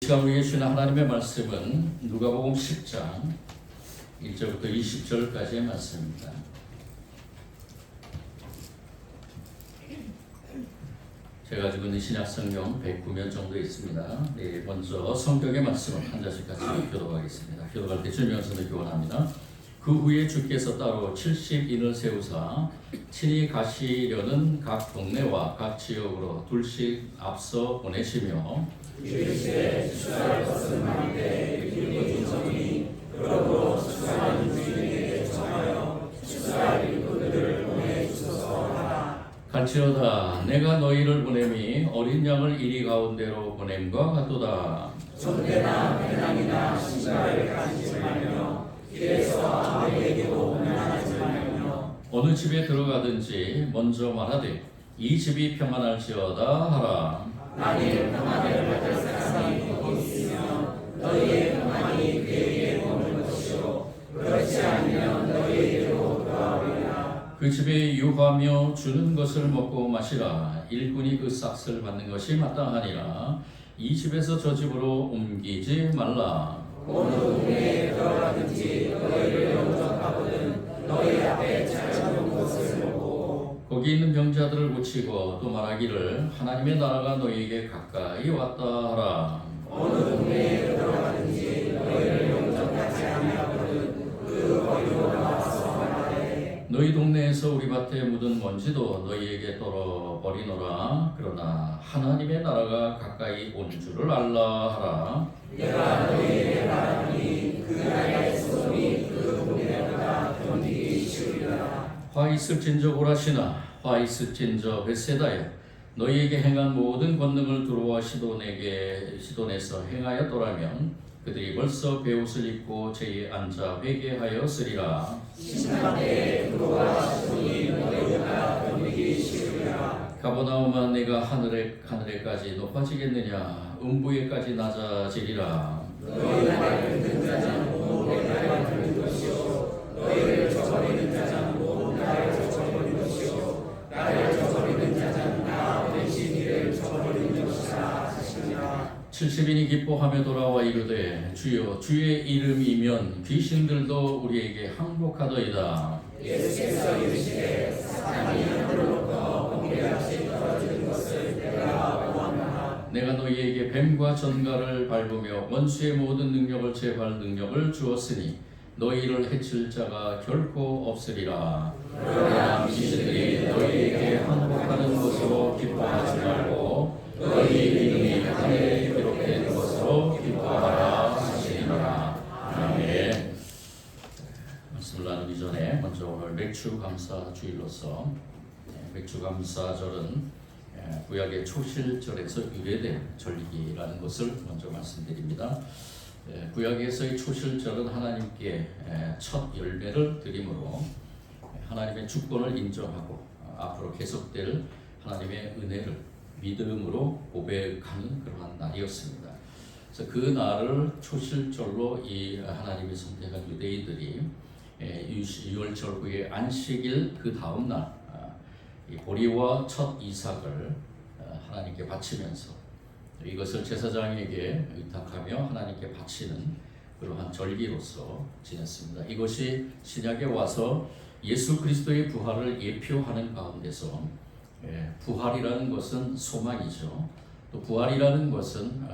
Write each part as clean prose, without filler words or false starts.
시간 우리에게 주는 하나님의 말씀은 누가복음 10장 1절부터 20절까지의 말씀입니다. 제가 가지고 있는 신약성경 109면 정도 있습니다. 네, 먼저 성경의 말씀을 한 절씩 같이 교독하겠습니다. 교독할 때 주명선을 교환합니다. 그 후에 주께서 따로 70인을 세우사 친히 가시려는 각 동네와 각 지역으로 둘씩 앞서 보내시며 일시에 추수할 것은 많은데 일꾼 정이 그러므로 추수하는 주인에게 정하여 추수할 일꾼들을 보내주소서 하라. 갈지어다 내가 너희를 보냄이 어린 양을 이리 가운데로 보냄과 같도다. 촛대나 배낭이나 신발을 가지지 말며 길에서 아무에게도 오면하지 말며 어느 집에 들어가든지 먼저 말하되 이 집이 평안할지어다 하라. 만일 평안을 받을 사람이 거기 있으면 너희의 평안이 그에게 머물 것이요 그렇지 않으면 너희에게로 돌아오리라. 그 집에 유하며 주는 것을 먹고 마시라. 일꾼이 그 싹을 받는 것이 마땅하니라. 이 집에서 저 집으로 옮기지 말라. 어느 동네에 들어가든지 너희를 영접하거든 너희 앞에 찾아온 것을 먹고 거기 있는 병자들을 고치고 또 말하기를 하나님의 나라가 너희에게 가까이 왔다 하라. 어느 동네에 들어가든지 너희를 영접하지 아니하거든 그 거리로 나와서 말하되 너희 동네에서 우리 밭에 묻은 먼지도 너희에게 떨어버리노라. 그러나 하나님의 나라가 가까이 온 줄을 알라 하라. 내가 너희에게 말하니 그 나라의 소송이 그 동네보다 견디기 쉬우리라. 화 있을진저 고라시나 화 있을진저 벳세다야 너희에게 행한 모든 권능을 두루와 시돈에서 행하였더라면 그들이 벌써 베옷을 입고 제에 앉아 회개하였으리라. 심판에 두루와 시돈이 너희보다 견디기 쉬우리라. 가버나움아 내가 하늘에까지 높아지겠느냐 음부에까지 낮아지리라. 너희 나를 듣는 자는 내 나를 듣는 것이요 너희를 저버리는 자는 나를 저버리는 것이요 나를 저버리는 자는 나 대신 이를 저버리는 것이라 하시니라. 70인이 기뻐하며 돌아와 이르되 주여 주의 이름이면 귀신들도 우리에게 항복하더이다. 예수께서 이르시되 사탄이 하늘로부터 번개같이 떨어지는 것을 내가 보았노라. 내가 너희에게 뱀과 전갈을 밟으며 원수의 모든 능력을 제거할 능력을 주었으니 너희를 해칠 자가 결코 없으리라. 그러나 귀신들이 너희에게 항복하는 것으로 기뻐하지 말고 너희 이름이 하늘에 기록된 것으로 기뻐하라 하시니라. 아멘. 말씀을 나누기 전에 먼저 오늘 맥주 감사 주일로서 맥주 감사절은 구약의 초실절에서 유래된 절기라는 것을 먼저 말씀드립니다. 구약에서의 초실절은 하나님께 첫 열매를 드림으로 하나님의 주권을 인정하고 앞으로 계속될 하나님의 은혜를 믿음으로 고백하는 그러한 날이었습니다. 그래서 그 날을 초실절로 이 하나님이 선택한 유대인들이 유월절 후에 안식일 그 다음 날 이 보리와 첫 이삭을 하나님께 바치면서 이것을 제사장에게 의탁하며 하나님께 바치는 그러한 절기로서 지냈습니다. 이것이 신약에 와서 예수 그리스도의 부활을 예표하는 가운데서 부활이라는 것은 소망이죠. 또 부활이라는 것은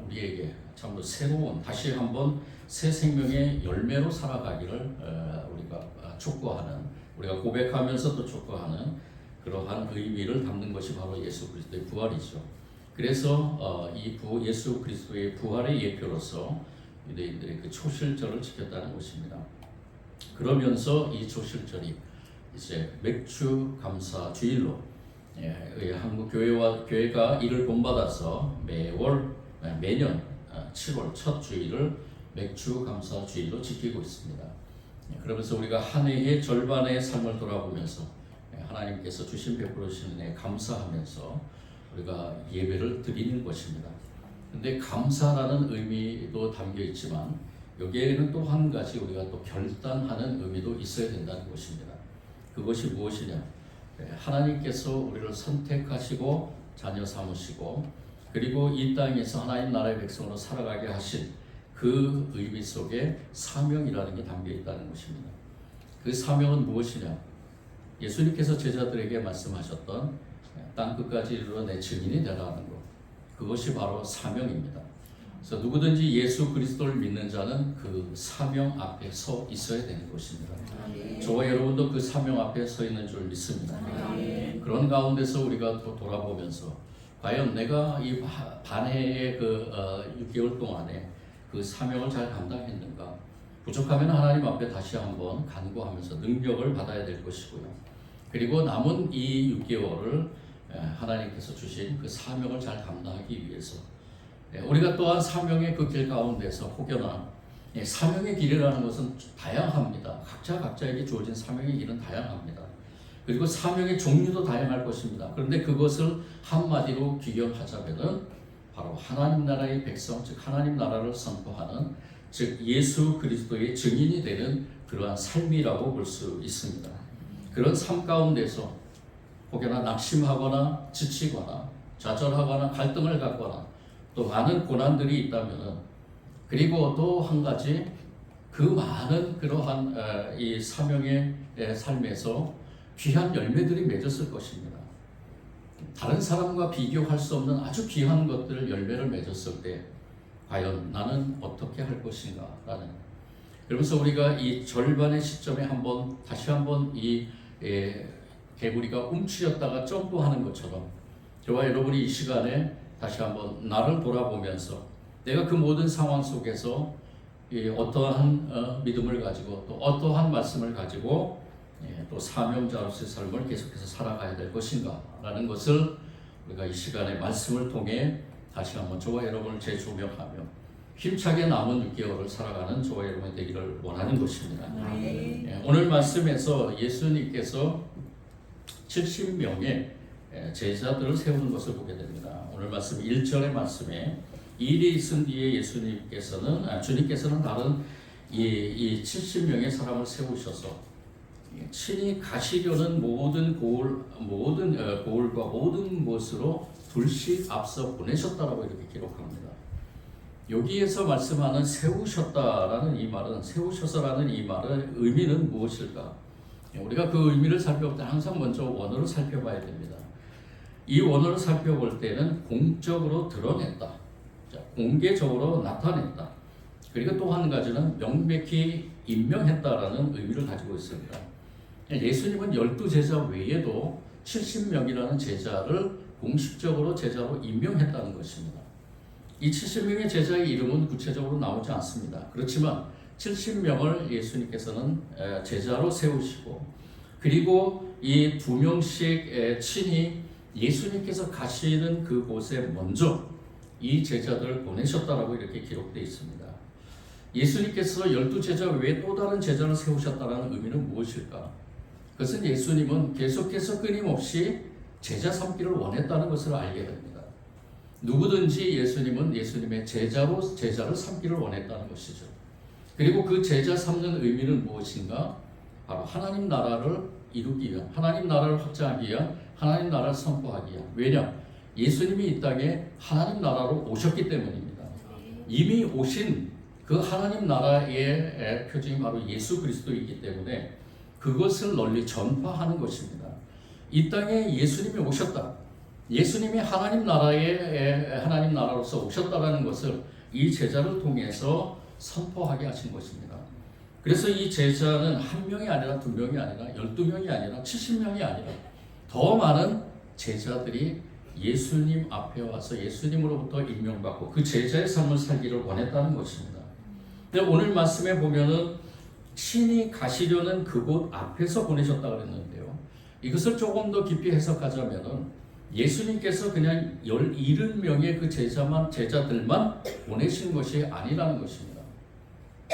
우리에게 참으로 새로운 다시 한번 새 생명의 열매로 살아가기를 우리가 촉구하는 우리가 고백하면서 또 촉구하는 그러한 의미를 담는 것이 바로 예수 그리스도의 부활이죠. 그래서 예수 그리스도의 부활의 예표로서 유대인들이 그 초실절을 지켰다는 것입니다. 그러면서 이 초실절이 이제 맥주 감사 주일로 한국 교회가 이를 본받아서 매년 7월 첫 주일을 맥주 감사 주일로 지키고 있습니다. 그러면서 우리가 한 해의 절반의 삶을 돌아보면서 하나님께서 주신 베풀으신 은혜에 감사하면서 우리가 예배를 드리는 것입니다. 근데 감사라는 의미도 담겨 있지만 여기에는 또 한 가지 우리가 또 결단하는 의미도 있어야 된다는 것입니다. 그것이 무엇이냐? 하나님께서 우리를 선택하시고 자녀 삼으시고 그리고 이 땅에서 하나님 나라의 백성으로 살아가게 하신 그 의미 속에 사명이라는 게 담겨 있다는 것입니다. 그 사명은 무엇이냐? 예수님께서 제자들에게 말씀하셨던 땅 끝까지 이르러 내 증인이 되라는 것, 그것이 바로 사명입니다. 그래서 누구든지 예수 그리스도를 믿는 자는 그 사명 앞에 서 있어야 되는 것입니다. 저와 여러분도 그 사명 앞에 서 있는 줄 믿습니다. 그런 가운데서 우리가 또 돌아보면서 과연 내가 이 반해의 6개월 동안에 그 사명을 잘 감당했는가? 부족하면 하나님 앞에 다시 한번 간구하면서 능력을 받아야 될 것이고요. 그리고 남은 이 6개월을 하나님께서 주신 그 사명을 잘 감당하기 위해서 우리가 또한 사명의 그 길 가운데서 혹여나 사명의 길이라는 것은 다양합니다. 각자에게 주어진 사명의 길은 다양합니다. 그리고 사명의 종류도 다양할 것입니다. 그런데 그것을 한마디로 규정하자면은 바로 하나님 나라의 백성, 즉 하나님 나라를 선포하는, 즉 예수 그리스도의 증인이 되는 그러한 삶이라고 볼 수 있습니다. 그런 삶 가운데서 혹여나 낙심하거나 지치거나 좌절하거나 갈등을 갖거나 또 많은 고난들이 있다면은, 그리고 또 한 가지 그 많은 그러한 이 사명의 삶에서 귀한 열매들이 맺었을 것입니다. 다른 사람과 비교할 수 없는 아주 귀한 것들 열매를 맺었을 때 과연 나는 어떻게 할 것인가 라는, 그러면서 우리가 이 절반의 시점에 다시 한번 이 개구리가 움츠렸다가 점프하는 것처럼 저와 여러분이 이 시간에 다시 한번 나를 돌아보면서 내가 그 모든 상황 속에서 어떠한 믿음을 가지고 또 어떠한 말씀을 가지고 또 사명자로서의 삶을 계속해서 살아가야 될 것인가 라는 것을 우리가 이 시간에 말씀을 통해 다시 한번 저와 여러분을 재조명하며 힘차게 남은 6개월을 살아가는 저와 여러분이 되기를 원하는 것입니다. 오늘 말씀에서 예수님께서 70명의 제자들을 세우는 것을 보게 됩니다. 오늘 말씀 1절의 말씀에 일이 있은 뒤에 주님께서는 다른 이 70명의 사람을 세우셔서 친히 가시려는 모든 고을과 모든 곳으로 둘씩 앞서 보내셨다라고 이렇게 기록합니다. 여기에서 말씀하는 세우셨다라는 이 말은, 세우셔서라는 이 말의 의미는 무엇일까? 우리가 그 의미를 살펴볼 때 항상 먼저 원어를 살펴봐야 됩니다. 이 원어를 살펴볼 때는 공적으로 드러냈다, 공개적으로 나타냈다, 그리고 또 한 가지는 명백히 임명했다라는 의미를 가지고 있습니다. 예수님은 12제자 외에도 70명이라는 제자를 공식적으로 제자로 임명했다는 것입니다. 이 70명의 제자의 이름은 구체적으로 나오지 않습니다. 그렇지만 70명을 예수님께서는 제자로 세우시고, 그리고 이 2명씩 친히 예수님께서 가시는 그곳에 먼저 이 제자들을 보내셨다라고 이렇게 기록되어 있습니다. 예수님께서 12제자 외에 또 다른 제자를 세우셨다는 의미는 무엇일까? 그것은 예수님은 계속해서 끊임없이 제자 삼기를 원했다는 것을 알게 됩니다. 누구든지 예수님은 예수님의 제자를 삼기를 원했다는 것이죠. 그리고 그 제자 삼는 의미는 무엇인가? 바로 하나님 나라를 이루기 위한, 하나님 나라를 확장하기 위한, 하나님 나라를 선포하기 위한. 왜냐? 예수님이 이 땅에 하나님 나라로 오셨기 때문입니다. 이미 오신 그 하나님 나라의 표징이 바로 예수 그리스도이기 때문에 그것을 널리 전파하는 것입니다. 이 땅에 예수님이 오셨다, 예수님이 하나님 나라로서 오셨다라는 것을 이 제자를 통해서 선포하게 하신 것입니다. 그래서 이 제자는 한 명이 아니라 2명이 아니라 12명이 아니라 70명이 아니라 더 많은 제자들이 예수님 앞에 와서 예수님으로부터 임명받고 그 제자의 삶을 살기를 원했다는 것입니다. 근데 오늘 말씀에 보면은 친히 가시려는 그곳 앞에서 보내셨다고 그랬는데요. 이것을 조금 더 깊이 해석하자면은 예수님께서 그냥 70명의 그 제자들만 보내신 것이 아니라는 것입니다.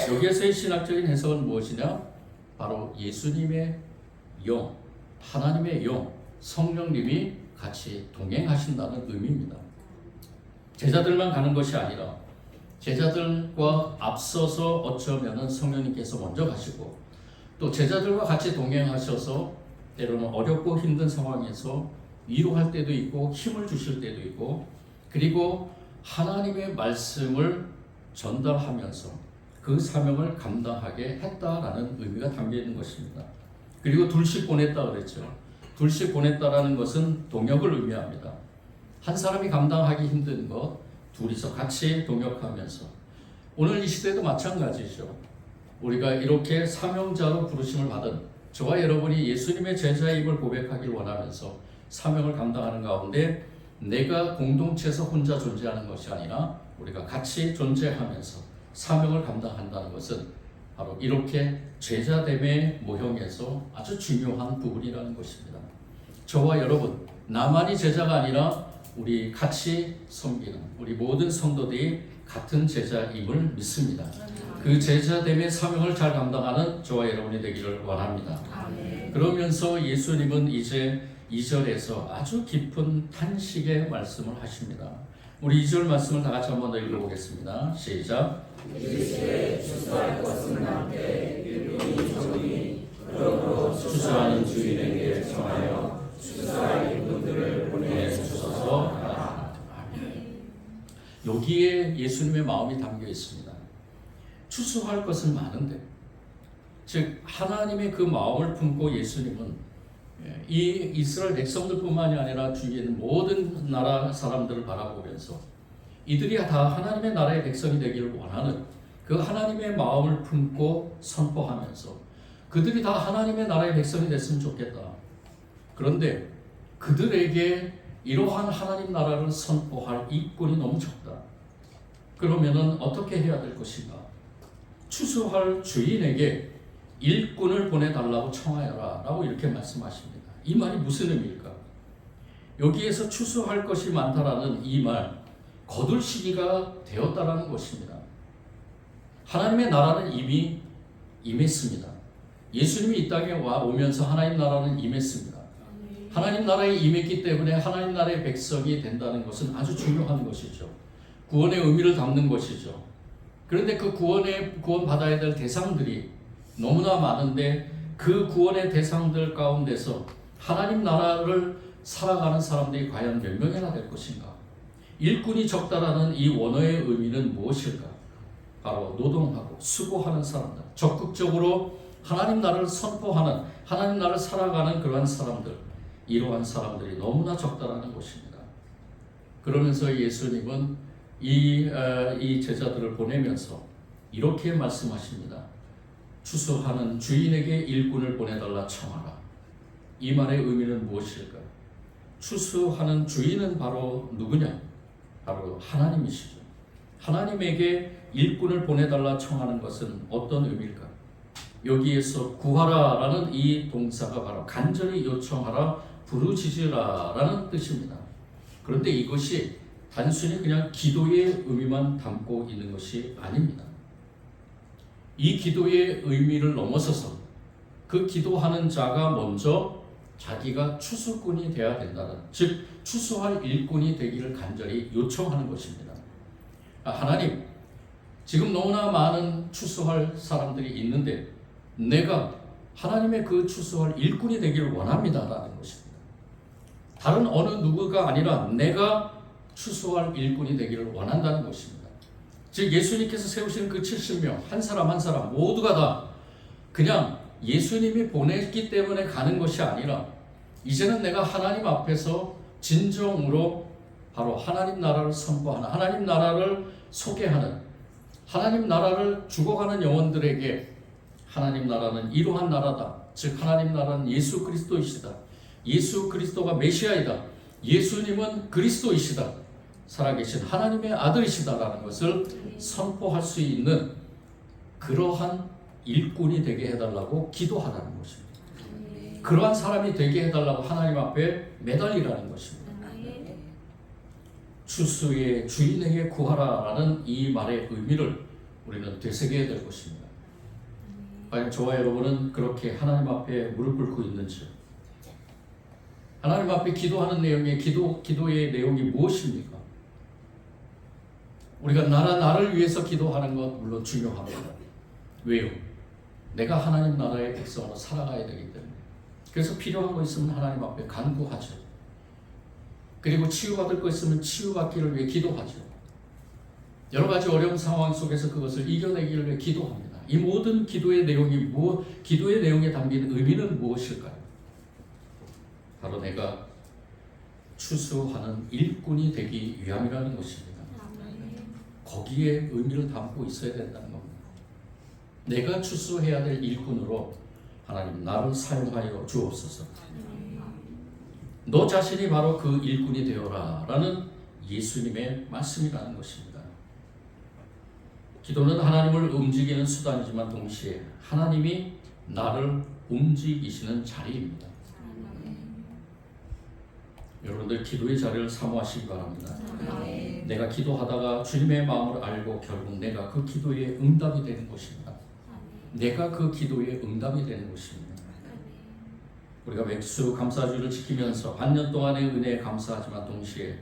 여기에서의 신학적인 해석은 무엇이냐? 바로 예수님의 영, 하나님의 영, 성령님이 같이 동행하신다는 의미입니다. 제자들만 가는 것이 아니라 제자들과 앞서서 어쩌면은 성령님께서 먼저 가시고, 또 제자들과 같이 동행하셔서 때로는 어렵고 힘든 상황에서 위로할 때도 있고 힘을 주실 때도 있고, 그리고 하나님의 말씀을 전달하면서 그 사명을 감당하게 했다라는 의미가 담겨 있는 것입니다. 그리고 둘씩 보냈다 그랬죠. 둘씩 보냈다라는 것은 동역을 의미합니다. 한 사람이 감당하기 힘든 것 둘이서 같이 동역하면서, 오늘 이 시대도 마찬가지죠. 우리가 이렇게 사명자로 부르심을 받은 저와 여러분이 예수님의 제자임을 고백하길 원하면서 사명을 감당하는 가운데 내가 공동체에서 혼자 존재하는 것이 아니라 우리가 같이 존재하면서 사명을 감당한다는 것은 바로 이렇게 제자됨의 모형에서 아주 중요한 부분이라는 것입니다. 저와 여러분, 나만이 제자가 아니라 우리 같이 섬기는 우리 모든 성도들이 같은 제자임을 믿습니다. 그 제자됨의 사명을 잘 감당하는 저와 여러분이 되기를 원합니다. 그러면서 예수님은 이제 2절에서 아주 깊은 탄식의 말씀을 하십니다. 우리 2절 말씀을 다 같이 한번 더 읽어보겠습니다. 시작. 추수할 것은 많되 일꾼이 적으니 그러므로 추수하는 주인에게 청하여 추수할 일꾼들을 보내주소서 하라. 여기에 예수님의 마음이 담겨 있습니다. 추수할 것은 많은데, 즉 하나님의 그 마음을 품고 예수님은 이 이스라엘 백성들뿐만이 아니라 주위에 있는 모든 나라 사람들을 바라보면서 이들이 다 하나님의 나라의 백성이 되기를 원하는 그 하나님의 마음을 품고 선포하면서 그들이 다 하나님의 나라의 백성이 됐으면 좋겠다. 그런데 그들에게 이러한 하나님 나라를 선포할 일꾼이 너무 적다. 그러면은 어떻게 해야 될 것인가? 추수할 주인에게 일꾼을 보내달라고 청하여라 라고 이렇게 말씀하십니다. 이 말이 무슨 의미일까? 여기에서 추수할 것이 많다라는 이 말, 거둘 시기가 되었다라는 것입니다. 하나님의 나라는 이미 임했습니다. 예수님이 이 땅에 오면서 하나님 나라는 임했습니다. 하나님 나라에 임했기 때문에 하나님 나라의 백성이 된다는 것은 아주 중요한 것이죠. 구원의 의미를 담는 것이죠. 그런데 그 구원받아야 될 대상들이 너무나 많은데 그 구원의 대상들 가운데서 하나님 나라를 살아가는 사람들이 과연 몇 명이나 될 것인가? 일꾼이 적다라는 이 원어의 의미는 무엇일까? 바로 노동하고 수고하는 사람들, 적극적으로 하나님 나라를 선포하는, 하나님 나라를 살아가는 그러한 사람들, 이러한 사람들이 너무나 적다라는 것입니다. 그러면서 예수님은 이 제자들을 보내면서 이렇게 말씀하십니다. 추수하는 주인에게 일꾼을 보내달라 청하라. 이 말의 의미는 무엇일까? 추수하는 주인은 바로 누구냐? 바로 하나님이시죠. 하나님에게 일꾼을 보내달라 청하는 것은 어떤 의미일까? 여기에서 구하라라는 이 동사가 바로 간절히 요청하라, 부르짖으라라는 뜻입니다. 그런데 이것이 단순히 그냥 기도의 의미만 담고 있는 것이 아닙니다. 이 기도의 의미를 넘어서서 그 기도하는 자가 먼저 자기가 추수꾼이 되어야 된다는, 즉 추수할 일꾼이 되기를 간절히 요청하는 것입니다. 하나님, 지금 너무나 많은 추수할 사람들이 있는데 내가 하나님의 그 추수할 일꾼이 되기를 원합니다라는 것입니다. 다른 어느 누구가 아니라 내가 추수할 일꾼이 되기를 원한다는 것입니다. 즉 예수님께서 세우시는 그 70명 한 사람 한 사람 모두가 다 그냥 예수님이 보냈기 때문에 가는 것이 아니라 이제는 내가 하나님 앞에서 진정으로 바로 하나님 나라를 선포하는, 하나님 나라를 소개하는, 하나님 나라를 죽어가는 영혼들에게 하나님 나라는 이러한 나라다. 즉 하나님 나라는 예수 그리스도이시다. 예수 그리스도가 메시아이다. 예수님은 그리스도이시다. 살아계신 하나님의 아들이시다라는 것을 선포할 수 있는 그러한 일꾼이 되게 해달라고 기도하라는 것입니다. 그러한 사람이 되게 해달라고 하나님 앞에 매달리라는 것입니다. 추수의 주인에게 구하라라는 이 말의 의미를 우리는 되새겨야 될 것입니다. 과연 저와 여러분은 그렇게 하나님 앞에 무릎 꿇고 있는지, 하나님 앞에 기도하는 내용의 기도의 내용이 무엇입니까? 우리가 나를 위해서 기도하는 것 물론 중요합니다. 왜요? 내가 하나님 나라의 백성으로 살아가야 되기 때문에. 그래서 필요한 거 있으면 하나님 앞에 간구하죠. 그리고 치유받을 거 있으면 치유받기를 위해 기도하죠. 여러 가지 어려운 상황 속에서 그것을 이겨내기를 위해 기도합니다. 이 모든 기도의 내용이 기도의 내용에 담긴 의미는 무엇일까요? 바로 내가 추수하는 일꾼이 되기 위함이라는 것입니다. 거기에 의미를 담고 있어야 된다는 겁니다. 내가 추수해야 될 일꾼으로 하나님 나를 사용하여 주옵소서. 너 자신이 바로 그 일꾼이 되어라 라는 예수님의 말씀이라는 것입니다. 기도는 하나님을 움직이는 수단이지만 동시에 하나님이 나를 움직이시는 자리입니다. 여러분들 기도의 자리를 사모하시기 바랍니다. 내가 기도하다가 주님의 마음을 알고 결국 내가 그 기도에 응답이 되는 것입니다. 내가 그 기도에 응답이 되는 것입니다. 우리가 맥주 감사주를 지키면서 반년 동안의 은혜에 감사하지만 동시에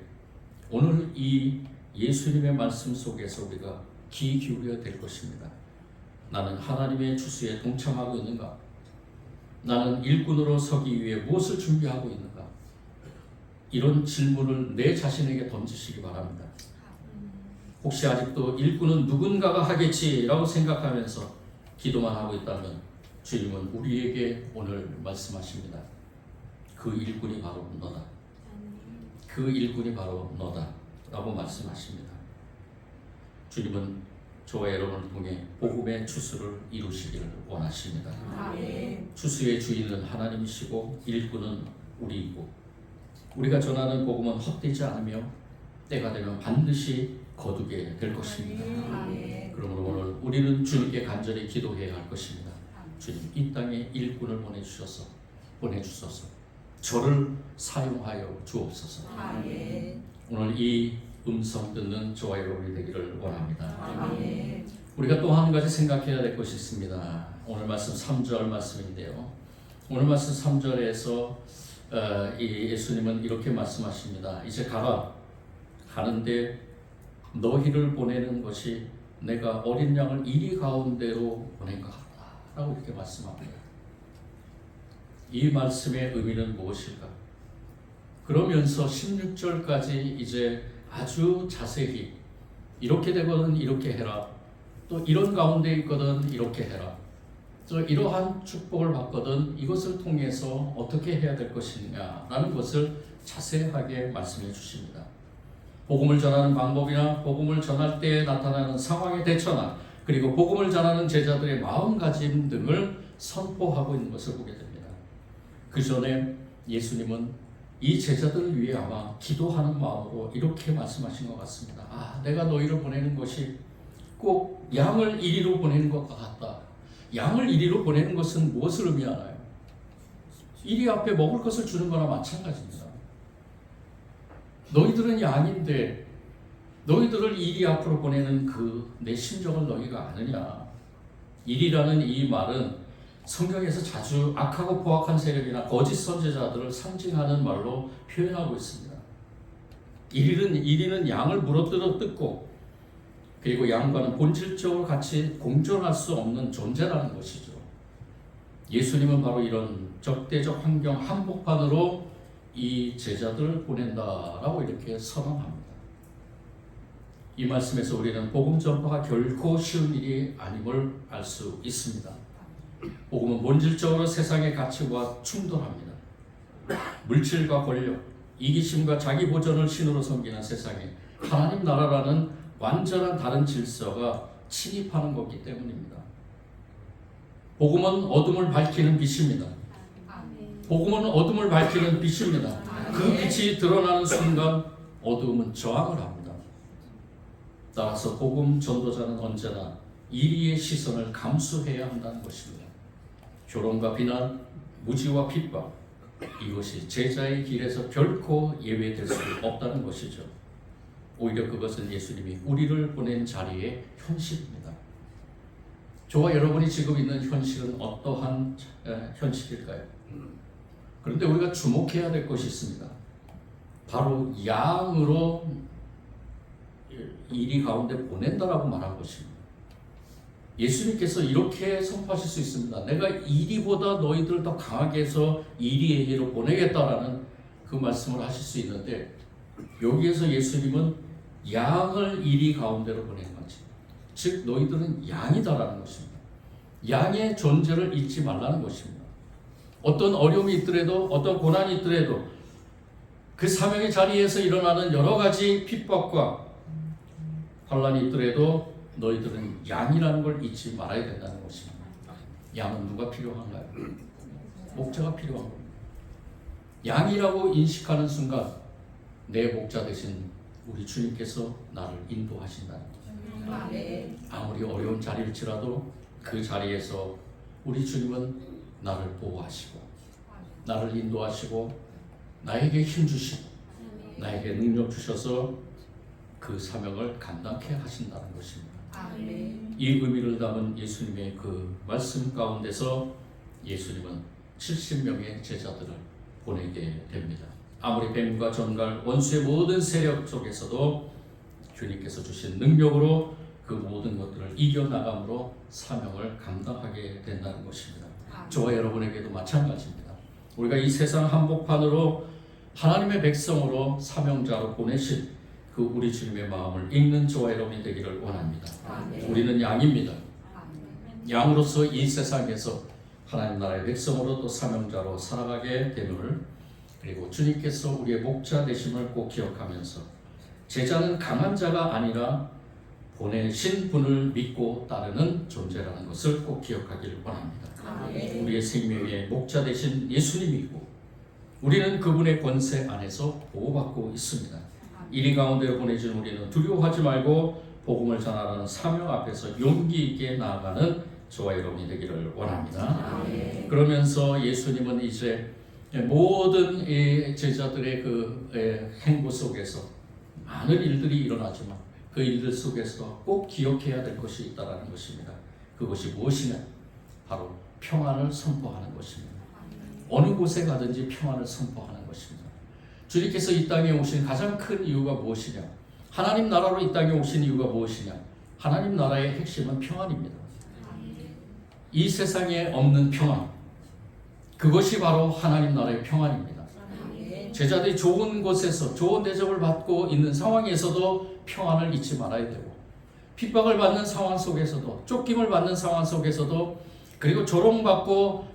오늘 이 예수님의 말씀 속에서 우리가 귀 기울여야 될 것입니다. 나는 하나님의 추수에 동참하고 있는가? 나는 일꾼으로 서기 위해 무엇을 준비하고 있는가? 이런 질문을 내 자신에게 던지시기 바랍니다. 혹시 아직도 일꾼은 누군가가 하겠지라고 생각하면서 기도만 하고 있다면 주님은 우리에게 오늘 말씀하십니다. 그 일꾼이 바로 너다. 그 일꾼이 바로 너다 라고 말씀하십니다. 주님은 저와 여러분을 통해 복음의 추수를 이루시기를 원하십니다. 추수의 주인은 하나님이시고 일꾼은 우리이고 우리가 전하는 복음은 헛되지 않으며 때가 되면 반드시 거두게 될 것입니다. 그러므로 오늘 우리는 주님께 간절히 기도해야 할 것입니다. 주님, 이 땅에 일꾼을 보내주소서. 저를 사용하여 주옵소서. 오늘 이 음성 듣는 저와 여러분이 되기를 원합니다. 우리가 또 한 가지 생각해야 될 것이 있습니다. 오늘 말씀 3절 말씀인데요. 오늘 말씀 3절에서 이 예수님은 이렇게 말씀하십니다. 이제 가는데 너희를 보내는 것이 내가 어린 양을 이리 가운데로 보낸 것 같다 라고 이렇게 말씀합니다. 이 말씀의 의미는 무엇일까? 그러면서 16절까지 이제 아주 자세히 이렇게 되거든 이렇게 해라, 또 이런 가운데 있거든 이렇게 해라, 또 이러한 축복을 받거든 이것을 통해서 어떻게 해야 될 것이냐라는 것을 자세하게 말씀해 주십니다. 복음을 전하는 방법이나 복음을 전할 때 나타나는 상황의 대처나 그리고 복음을 전하는 제자들의 마음가짐 등을 선포하고 있는 것을 보게 됩니다. 그 전에 예수님은 이 제자들을 위해 아마 기도하는 마음으로 이렇게 말씀하신 것 같습니다. 내가 너희를 보내는 것이 꼭 양을 이리로 보내는 것 같다. 양을 이리로 보내는 것은 무엇을 의미하나요? 이리 앞에 먹을 것을 주는 거나 마찬가지입니다. 너희들은 양인데 너희들을 이리 앞으로 보내는 그 내 심정을 너희가 아느냐? 이리라는 이 말은 성경에서 자주 악하고 포악한 세력이나 거짓 선지자들을 상징하는 말로 표현하고 있습니다. 이리는 양을 물어뜯어 뜯고 그리고 양과는 본질적으로 같이 공존할 수 없는 존재라는 것이죠. 예수님은 바로 이런 적대적 환경 한복판으로 이 제자들을 보낸다라고 이렇게 선언합니다. 이 말씀에서 우리는 복음 전파가 결코 쉬운 일이 아님을 알 수 있습니다. 복음은 본질적으로 세상의 가치와 충돌합니다. 물질과 권력, 이기심과 자기 보전을 신으로 섬기는 세상에 하나님 나라라는 완전한 다른 질서가 침입하는 것이기 때문입니다. 복음은 어둠을 밝히는 빛입니다. 복음은 어둠을 밝히는 빛입니다. 그 빛이 드러나는 순간 어둠은 저항을 합니다. 따라서 복음 전도자는 언제나 이리의 시선을 감수해야 한다는 것입니다. 조롱과 비난, 무지와 핍박, 이것이 제자의 길에서 결코 예외될 수 없다는 것이죠. 오히려 그것은 예수님이 우리를 보낸 자리의 현실입니다. 저와 여러분이 지금 있는 현실은 어떠한 현실일까요? 그런데 우리가 주목해야 될 것이 있습니다. 바로 양으로 이리 가운데 보낸다라고 말한 것입니다. 예수님께서 이렇게 선포하실 수 있습니다. 내가 이리보다 너희들을 더 강하게 해서 이리에게로 보내겠다라는 그 말씀을 하실 수 있는데 여기에서 예수님은 양을 이리 가운데로 보내는 거지. 즉 너희들은 양이다라는 것입니다. 양의 존재를 잊지 말라는 것입니다. 어떤 어려움이 있더라도 어떤 고난이 있더라도 그 사명의 자리에서 일어나는 여러 가지 핍박과 환란이 있더라도 너희들은 양이라는 걸 잊지 말아야 된다는 것입니다. 양은 누가 필요한가요? 목자가 필요한 겁니다. 양이라고 인식하는 순간 내 목자 되신 우리 주님께서 나를 인도하신다는 거죠. 아무리 어려운 자리일지라도 그 자리에서 우리 주님은 나를 보호하시고 나를 인도하시고 나에게 힘 주시고 나에게 능력 주셔서 그 사명을 감당케 하신다는 것입니다. 이 의미를 담은 예수님의 그 말씀 가운데서 예수님은 70명의 제자들을 보내게 됩니다. 아무리 뱀과 전갈 원수의 모든 세력 속에서도 주님께서 주신 능력으로 그 모든 것들을 이겨나감으로 사명을 감당하게 된다는 것입니다. 저와 여러분에게도 마찬가지입니다. 우리가 이 세상 한복판으로 하나님의 백성으로 사명자로 보내신 그 우리 주님의 마음을 읽는 저와 여러분이 되기를 원합니다. 우리는 양입니다. 양으로서 이 세상에서 하나님 나라의 백성으로 또 사명자로 살아가게 됨을, 그리고 주님께서 우리의 목자 되심을 꼭 기억하면서 제자는 강한 자가 아니라 보내신 분을 믿고 따르는 존재라는 것을 꼭 기억하기를 원합니다. 우리의 생명의 목자 되신 예수님이고 우리는 그분의 권세 안에서 보호받고 있습니다. 이리 가운데로 보내진 우리는 두려워하지 말고 복음을 전하라는 사명 앞에서 용기 있게 나아가는 저와 여러분이 되기를 원합니다. 그러면서 예수님은 이제 모든 제자들의 그 행보 속에서 많은 일들이 일어나지만 그 일들 속에서 꼭 기억해야 될 것이 있다는 것입니다. 그것이 무엇이냐? 바로 평안을 선포하는 것입니다. 어느 곳에 가든지 평안을 선포하는 것입니다. 주님께서 이 땅에 오신 가장 큰 이유가 무엇이냐? 하나님 나라로 이 땅에 오신 이유가 무엇이냐? 하나님 나라의 핵심은 평안입니다. 이 세상에 없는 평안, 그것이 바로 하나님 나라의 평안입니다. 제자들이 좋은 곳에서 좋은 대접을 받고 있는 상황에서도 평안을 잊지 말아야 되고, 핍박을 받는 상황 속에서도, 쫓김을 받는 상황 속에서도, 그리고 조롱받고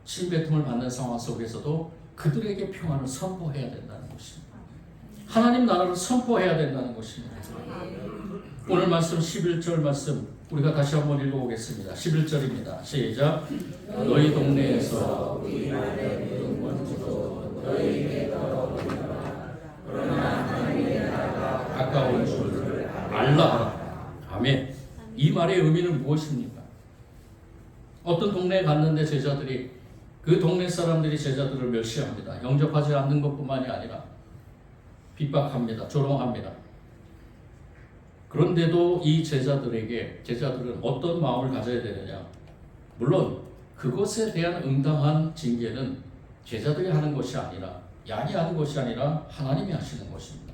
신배통을 받는 상황 속에서도 그들에게 평안을 선포해야 된다는 것입니다. 하나님 나라를 선포해야 된다는 것입니다. 오늘 말씀 11절 말씀 우리가 다시 한번 읽어보겠습니다. 11절입니다. 시작. 너희 동네에서 우리 말에 원수도 너희에게 떨어오리라. 그러나 하나님의 나라가 가까운 줄을 알라. 아멘. 이 말의 의미는 무엇입니까? 어떤 동네에 갔는데 제자들이, 그 동네 사람들이 제자들을 멸시합니다. 영접하지 않는 것뿐만이 아니라 핍박합니다. 조롱합니다. 그런데도 이 제자들은 어떤 마음을 가져야 되느냐? 물론 그것에 대한 응당한 징계는 제자들이 하는 것이 아니라, 양이 하는 것이 아니라 하나님이 하시는 것입니다.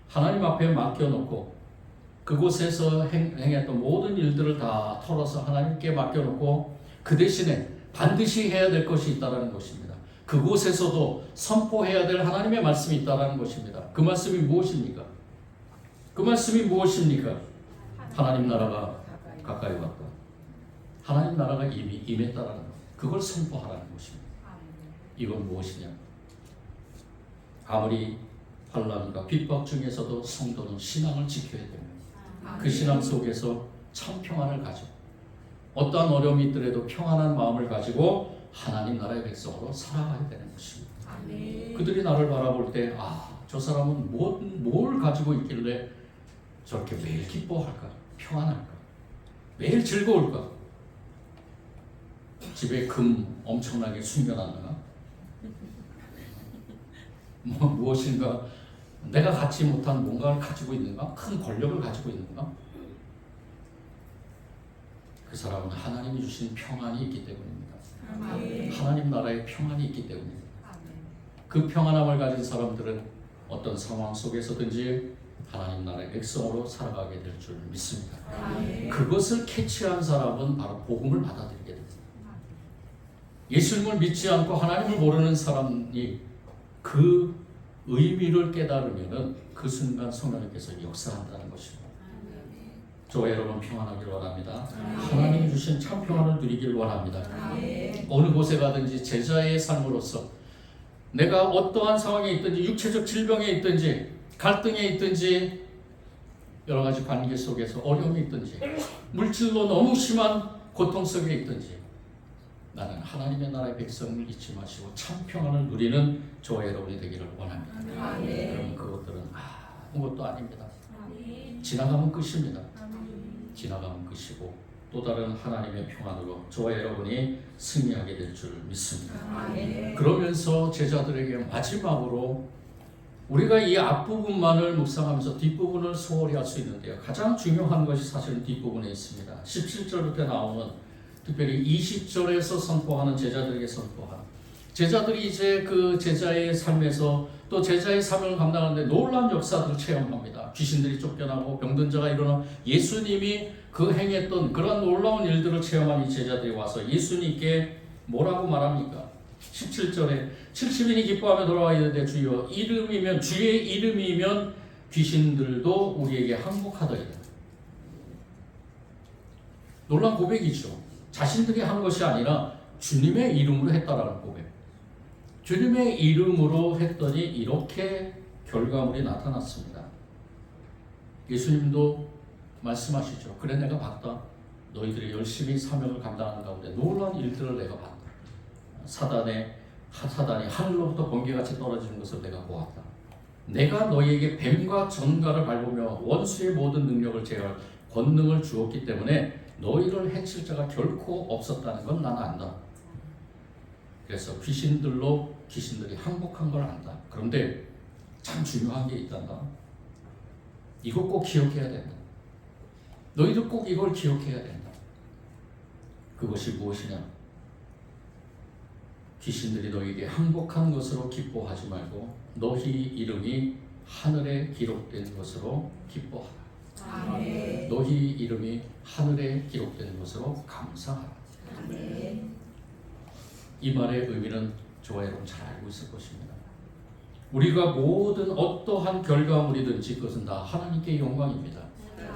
하나님 앞에 맡겨놓고 그곳에서 행했던 모든 일들을 다 털어서 하나님께 맡겨놓고 그 대신에 반드시 해야 될 것이 있다는 것입니다. 그곳에서도 선포해야 될 하나님의 말씀이 있다는 것입니다. 그 말씀이 무엇입니까? 그 말씀이 무엇입니까? 하나님 나라가 가까이 왔다. 하나님 나라가 이미 임했다라는 것. 그걸 선포하라는 것입니다. 이건 무엇이냐? 아무리 환난과 핍박 중에서도 성도는 신앙을 지켜야 됩니다. 그 신앙 속에서 참 평안을 가지고 어떠한 어려움이 있더라도 평안한 마음을 가지고 하나님 나라의 백성으로 살아가야 되는 것입니다. 그들이 나를 바라볼 때, 저 사람은 뭘 가지고 있길래 저렇게 매일 기뻐할까? 평안할까? 매일 즐거울까? 집에 금 엄청나게 숨겨놨나? 무엇인가 내가 갖지 못한 뭔가를 가지고 있는가? 큰 권력을 가지고 있는가? 그 사람은 하나님이 주신 평안이 있기 때문입니다. 하나님 나라의 평안이 있기 때문입니다. 그 평안함을 가진 사람들은 어떤 상황 속에서든지 하나님 나라의 백성으로 살아가게 될 줄 믿습니다. 그것을 캐치한 사람은 바로 복음을 받아들이게 됩니다. 예수님을 믿지 않고 하나님을 모르는 사람이 그 의미를 깨달으면은 그 순간 성령님께서 역사한다는 것입니다. 저와 여러분 평안하기를 원합니다. 하나님이 주신 참 평안을 누리길 원합니다. 어느 곳에 가든지 제자의 삶으로서 내가 어떠한 상황에 있든지 육체적 질병에 있든지 갈등에 있든지 여러 가지 관계 속에서 어려움이 있든지 물질로 너무 심한 고통 속에 있든지 나는 하나님의 나라의 백성을 잊지 마시고 참 평안을 누리는 저와 여러분이 되기를 원합니다. 그럼 그것들은 아무것도 아닙니다. 지나가면 끝입니다. 지나가면 끝이고 또 다른 하나님의 평안으로 저와 여러분이 승리하게 될 줄 믿습니다. 그러면서 제자들에게 마지막으로 우리가 이 앞부분만을 묵상하면서 뒷부분을 소홀히 할 수 있는데요. 가장 중요한 것이 사실은 뒷부분에 있습니다. 17절부터 나오는 특별히 20절에서 선포하는 제자들에게 선포한 제자들이 이제 그 제자의 삶에서 또 제자의 사명을 감당하는데 놀라운 역사들을 체험합니다. 귀신들이 쫓겨나고 병든 자가 일어나 예수님이 그 행했던 그런 놀라운 일들을 체험한 이 제자들이 와서 예수님께 뭐라고 말합니까? 17절에 70인이 기뻐하며 돌아와 이르되 주여 이름이면 주의 이름이면 귀신들도 우리에게 항복하더이다. 놀라운 고백이죠. 자신들이 한 것이 아니라 주님의 이름으로 했다라는 고백. 주님의 이름으로 했더니 이렇게 결과물이 나타났습니다. 예수님도 말씀하시죠. 그래 내가 봤다. 너희들이 열심히 사명을 감당하는 가운데 놀라운 일들을 내가 봤다. 사단이 하늘로부터 번개같이 떨어지는 것을 내가 보았다. 내가 너희에게 뱀과 전갈을 밟으며 원수의 모든 능력을 제할 권능을 주었기 때문에 너희를 해칠 자가 결코 없었다는 건 난 안다. 그래서 귀신들이 항복한 걸 안다. 그런데 참 중요한 게 있단다. 이거 꼭 기억해야 된다. 너희도 꼭 이걸 기억해야 된다. 그것이 무엇이냐? 귀신들이 너희에게 항복한 것으로 기뻐하지 말고 너희 이름이 하늘에 기록된 것으로 기뻐하라. 아멘. 너희 이름이 하늘에 기록된 것으로 감사하라. 아멘. 이 말의 의미는 저와 여러분 잘 알고 있을 것입니다. 우리가 모든 어떠한 결과물이든지 그것은 다 하나님께 영광입니다.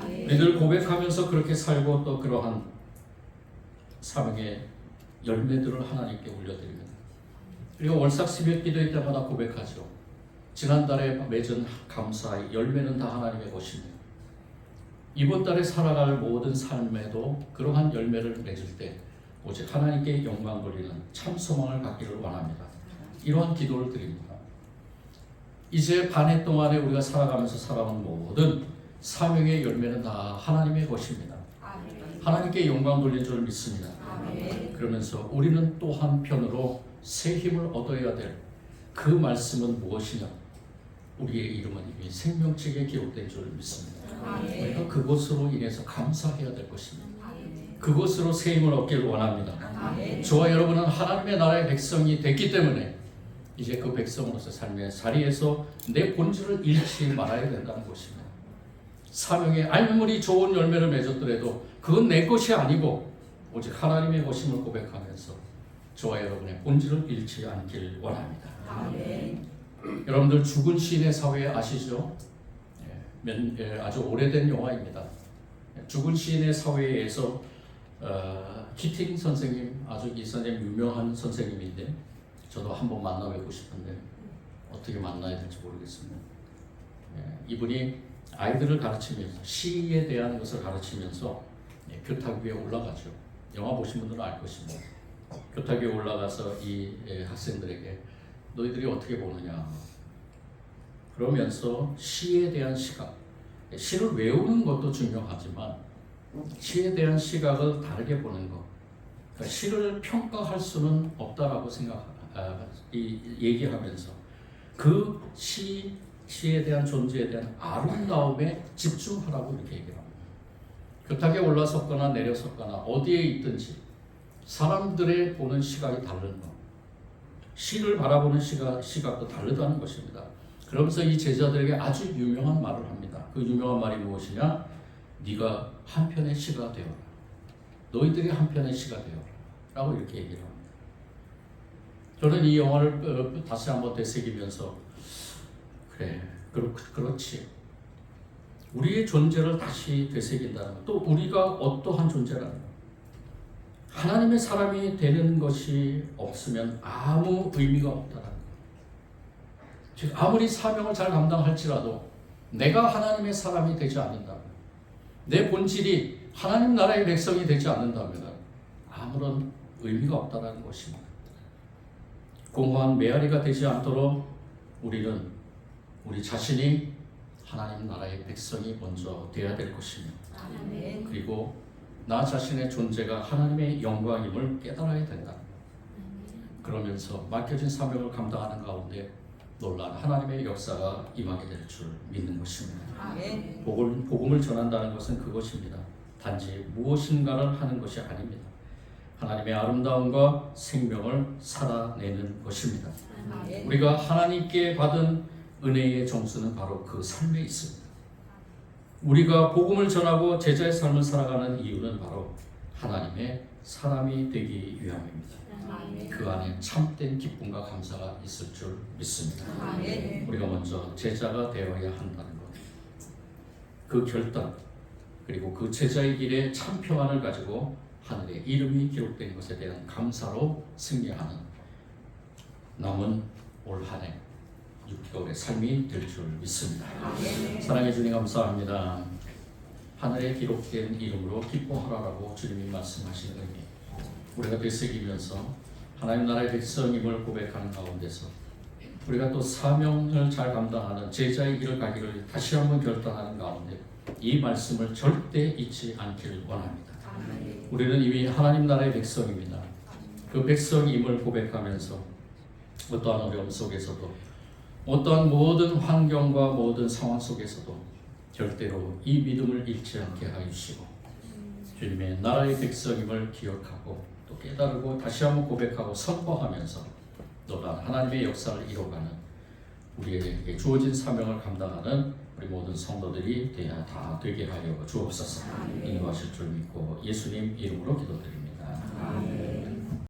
우리들 고백하면서 그렇게 살고 또 그러한 사명의 열매들을 하나님께 올려드립니다. 그리고 월삭 새벽 기도회 때마다 고백하죠. 지난달에 맺은 감사의 열매는 다 하나님의 것입니다. 이번 달에 살아갈 모든 삶에도 그러한 열매를 맺을 때 오직 하나님께 영광 돌리는 참 소망을 갖기를 원합니다. 이러한 기도를 드립니다. 이제 반 해 동안에 우리가 살아가면서 살아온 모든 사명의 열매는 다 하나님의 것입니다. 하나님께 영광 돌린 줄 믿습니다. 그러면서 우리는 또 한편으로 새 힘을 얻어야 될 그 말씀은 무엇이냐? 우리의 이름은 이미 생명책에 기록된 줄 믿습니다. 우리가 그것으로 인해서 감사해야 될 것입니다. 그것으로 새 힘을 얻기를 원합니다. 저와 여러분은 하나님의 나라의 백성이 됐기 때문에 이제 그 백성으로서 삶의 자리에서 내 본질을 잃지 말아야 된다는 것입니다. 사명에 아무리 좋은 열매를 맺었더라도 그건 내 것이 아니고 오직 하나님의 것임을 고백하면서 저와 여러분의 본질을 잃지 않길 원합니다. 여러분들 죽은 시인의 사회 아시죠? 아주 오래된 영화입니다. 죽은 시인의 사회에서 키팅 선생님, 아주 이 선생님 유명한 선생님인데 저도 한번 만나뵙고 싶은데 어떻게 만나야 될지 모르겠습니다. 이분이 아이들을 가르치면서 시에 대한 것을 가르치면서 교탁 위에 올라가죠. 영화 보신 분들은 알 것입니다. 교탁 위에 올라가서 이 학생들에게 너희들이 어떻게 보느냐 그러면서 시에 대한 시각, 시를 외우는 것도 중요하지만 시에 대한 시각을 다르게 보는 것, 그러니까 시를 평가할 수는 없다라고 얘기하면서 그 시에 대한 존재에 대한 아름다움에 집중하라고 이렇게 얘기를 합니다. 교탁에 올라섰거나 내려섰거나 어디에 있든지 사람들의 보는 시각이 다른 것, 시를 바라보는 시각도 다르다는 것입니다. 그러면서 이 제자들에게 아주 유명한 말을 합니다. 그 유명한 말이 무엇이냐? 네가 한편의 시가 되어라. 너희들이 한편의 시가 되어라. 라고 이렇게 얘기를 합니다. 저는 이 영화를 다시 한번 되새기면서 그래, 그렇지. 우리의 존재를 다시 되새긴다는 것, 또 우리가 어떠한 존재라는 것. 하나님의 사람이 되는 것이 없으면 아무 의미가 없다는 것. 즉 아무리 사명을 잘 감당할지라도 내가 하나님의 사람이 되지 않는다면, 내 본질이 하나님 나라의 백성이 되지 않는다면 아무런 의미가 없다는 것입니다. 공허한 메아리가 되지 않도록 우리는 우리 자신이 하나님 나라의 백성이 먼저 되어야 될 것입니다. 아멘. 그리고 나 자신의 존재가 하나님의 영광임을 깨달아야 된다. 그러면서 맡겨진 사명을 감당하는 가운데 놀라운 하나님의 역사가 임하게 될 줄 믿는 것입니다. 아멘. 복음을 전한다는 것은 그것입니다. 단지 무엇인가를 하는 것이 아닙니다. 하나님의 아름다움과 생명을 살아내는 것입니다. 아멘. 우리가 하나님께 받은 은혜의 정수는 바로 그 삶에 있습니다. 우리가 복음을 전하고 제자의 삶을 살아가는 이유는 바로 하나님의 사람이 되기 위함입니다. 아멘. 그 안에 참된 기쁨과 감사가 있을 줄 믿습니다. 아멘. 우리가 먼저 제자가 되어야 한다는 것, 그 결단, 그리고 그 제자의 길에 참 평안을 가지고 하늘에 이름이 기록된 것에 대한 감사로 승리하는 남은 올 한 해 6개월의 삶이 될 줄 믿습니다. 아멘. 사랑해 주님 감사합니다. 하늘에 기록된 이름으로 기뻐하라라고 주님이 말씀하시는 의미, 우리가 되새기면서 하나님 나라의 백성임을 고백하는 가운데서 우리가 또 사명을 잘 감당하는 제자의 길을 가기를 다시 한번 결단하는 가운데 이 말씀을 절대 잊지 않기를 원합니다. 아멘. 우리는 이미 하나님 나라의 백성입니다. 그 백성임을 고백하면서 어떠한 어려움 속에서도, 어떠한 모든 환경과 모든 상황 속에서도 절대로 이 믿음을 잃지 않게 하시고 주님의 나라의 백성임을 기억하고 또 깨달고 다시 한번 고백하고 선포하면서 놀라운 하나님의 역사를 이뤄가는 우리에게 주어진 사명을 감당하는 우리 모든 성도들이 다 되게 하여 주옵소서. 인도하실 줄 믿고 예수님 이름으로 기도드립니다. 아멘.